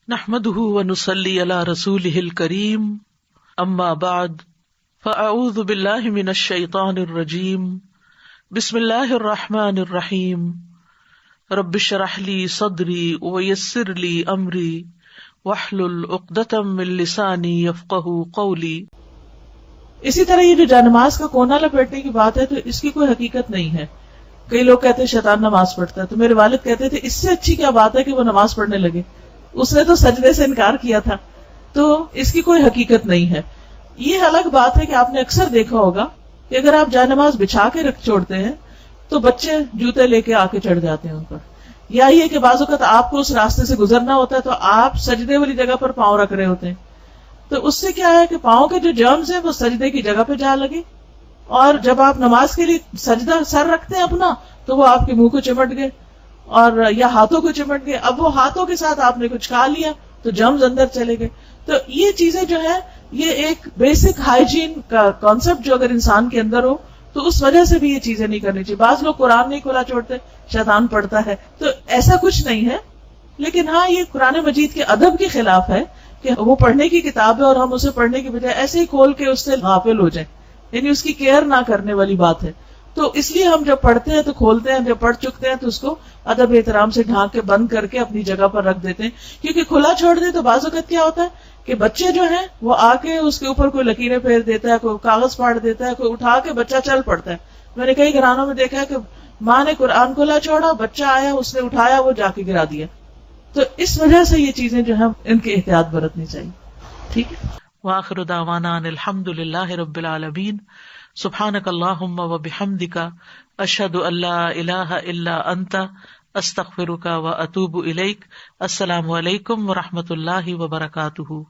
نحمده ونصلي على رسوله الكريم اما بعد فاعوذ بالله من الشيطان الرجيم بسم الله الرحمن الرحيم رب اشرح لي صدري ويسر لي امري واحلل عقدة من لساني يفقهوا قولي۔ اسی طرح یہ جو جانماز کا کونا لپیٹنے کی بات ہے تو اس کی کوئی حقیقت نہیں ہے۔ کئی لوگ کہتے ہیں شیطان نماز پڑھتا ہے، تو میرے والد کہتے تھے اس سے اچھی کیا بات ہے کہ وہ نماز پڑھنے لگے، اس نے تو سجدے سے انکار کیا تھا، تو اس کی کوئی حقیقت نہیں ہے۔ یہ الگ بات ہے کہ آپ نے اکثر دیکھا ہوگا کہ اگر آپ جانماز بچھا کے رکھ چھوڑتے ہیں تو بچے جوتے لے کے آ کے چڑھ جاتے ہیں ان پر، یا یہ کہ بعض اوقات آپ کو اس راستے سے گزرنا ہوتا ہے تو آپ سجدے والی جگہ پر پاؤں رکھ رہے ہوتے ہیں، تو اس سے کیا ہے کہ پاؤں کے جو جرمز ہیں وہ سجدے کی جگہ پہ جا لگے، اور جب آپ نماز کے لیے سجدہ سر رکھتے ہیں اپنا تو وہ آپ کے منہ کو چمٹ گئے اور یا ہاتھوں کو چمٹ گئے، اب وہ ہاتھوں کے ساتھ آپ نے کچھ کھا لیا تو جرمز اندر چلے گئے۔ تو یہ چیزیں جو ہے یہ ایک بیسک ہائیجین کا کانسیپٹ جو اگر انسان کے اندر ہو تو اس وجہ سے بھی یہ چیزیں نہیں کرنی چاہیے۔ بعض لوگ قرآن نہیں کھلا چھوڑتے، شیطان پڑھتا ہے، تو ایسا کچھ نہیں ہے، لیکن ہاں یہ قرآن مجید کے ادب کے خلاف ہے کہ وہ پڑھنے کی کتاب ہے اور ہم اسے پڑھنے کی بجائے ایسے ہی کھول کے اس سے غافل ہو جائیں، یعنی اس کی کیئر نہ کرنے والی بات ہے۔ تو اس لیے ہم جب پڑھتے ہیں تو کھولتے ہیں، جب پڑھ چکتے ہیں تو اس کو ادب احترام سے ڈھانک کے بند کر کے اپنی جگہ پر رکھ دیتے ہیں، کیونکہ کھلا چھوڑ دیں تو بعض اوقات کیا ہوتا ہے کہ بچے جو ہیں وہ آ کے اس کے اوپر کوئی لکیریں پھیر دیتا ہے، کوئی کاغذ پھاڑ دیتا ہے، کوئی اٹھا کے بچہ چل پڑتا ہے۔ میں نے کئی گھرانوں میں دیکھا ہے کہ ماں نے قرآن کھلا چھوڑا، بچہ آیا، اس نے اٹھایا، وہ جا کے گرا دیا۔ تو اس وجہ سے یہ چیزیں جو ہیں ان کی احتیاط برتنی چاہیے، ٹھیک ہے۔ وآخر دعوانا ان الحمد للہ رب العالمین۔ سبحانک اللہم وبحمدک، اشہد ان لا الہ الا انت، استغفرک واتوب الیک۔ السلام علیکم ورحمۃ اللہ وبرکاتہ۔